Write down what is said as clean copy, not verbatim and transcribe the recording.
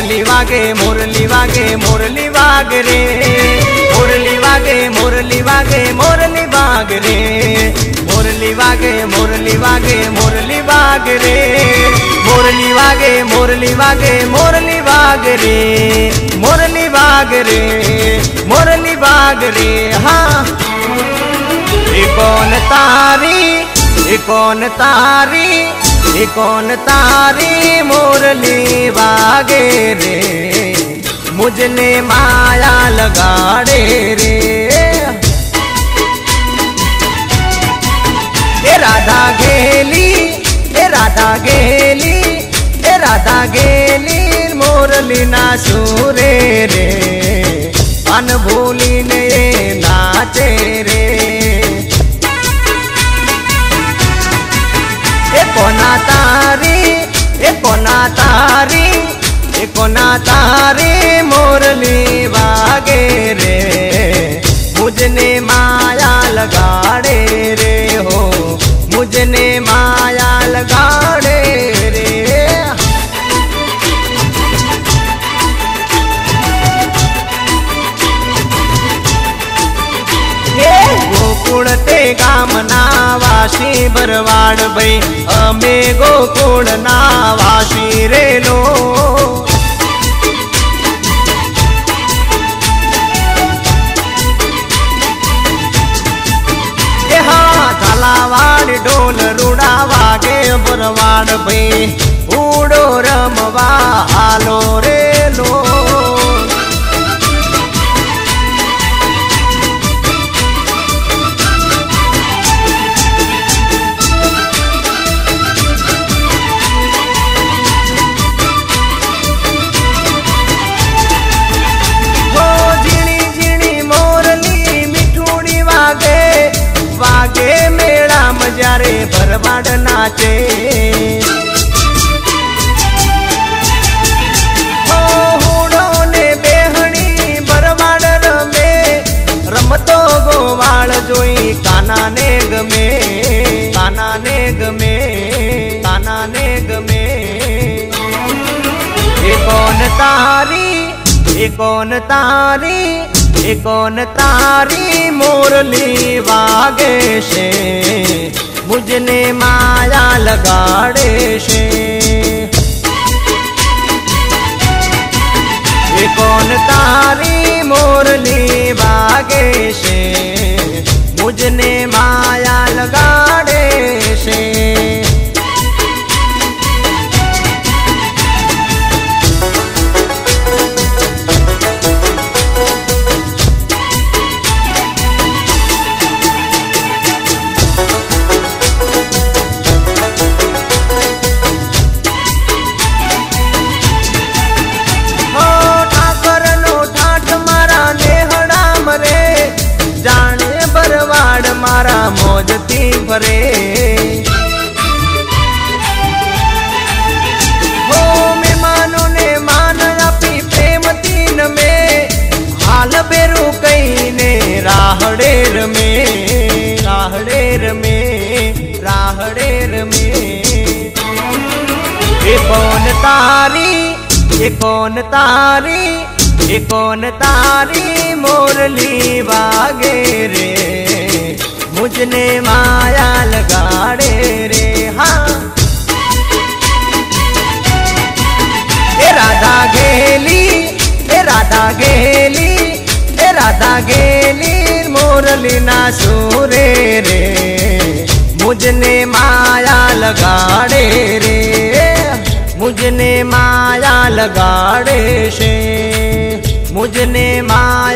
मुरली वागे मुरली वागे मुरली वाग रे, मुरली वागे मुरली वागे मुरली वाग रे, मुरली वागे मुरली वागे मुरली वाग रे, मुरली वागे मुरली वागे मुरली वाग रे, मुरली वाग रे मुरली वाग रे। हाँ ये कौन तारी, ये कौन तारी, ये कौन तारी मुरली वागे रे, मुझने माया लगाड़े रे। ए राधा गेली, ए राधा गेली, ए राधा गेली मुरली ना सुरे रे, अनभूली ने नाचे रे। ए कोना तारी, ए कोना तारी, ए कोना तारी मुरली वागे रे, मुझने माया लगाड़े रे हो, मुझने माया लगाड़े रे। गोकुळ ते गामना वाशी भरवाड भाई, अमे गोकुळ ना वाशी रेलो। झालावाड ढोल रुडा वागे भरवाड भाई, उडो रमवा हालो रेलो। वागे मेला मजारे भरवाड नाचे, हो हुडो ने बेहणी भरवाड रमे, रमतो गोवाळ जोई काना ने गमे, काना ने गमे, काना ने गमे। ये कौन तारी, ये कौन तारी, ये कौन तारी मुरली वागे से, मुझने माया लगाड़े से। ये कौन तारी मुरली वागे से, मुझने माया लगाड़े से। मारा मोजती भरे, हो मेहमानों ने मान अपनी प्रेम तीन में, हाल बेरू कई ने राहड़ेर में, राहड़ेर में, राहड़ेर में। ये कौन तारी, ये कौन तारी, ये कौन तारी मुरली वागे रे, मुझने माया लगाड़े रे। हाँ ए राधा गेली, ए राधा गेली, ए राधा गेली मुरली ना सुरे रे, मुझने माया लगाड़े रे, मुझने माया लगाड़े से, मुझने माया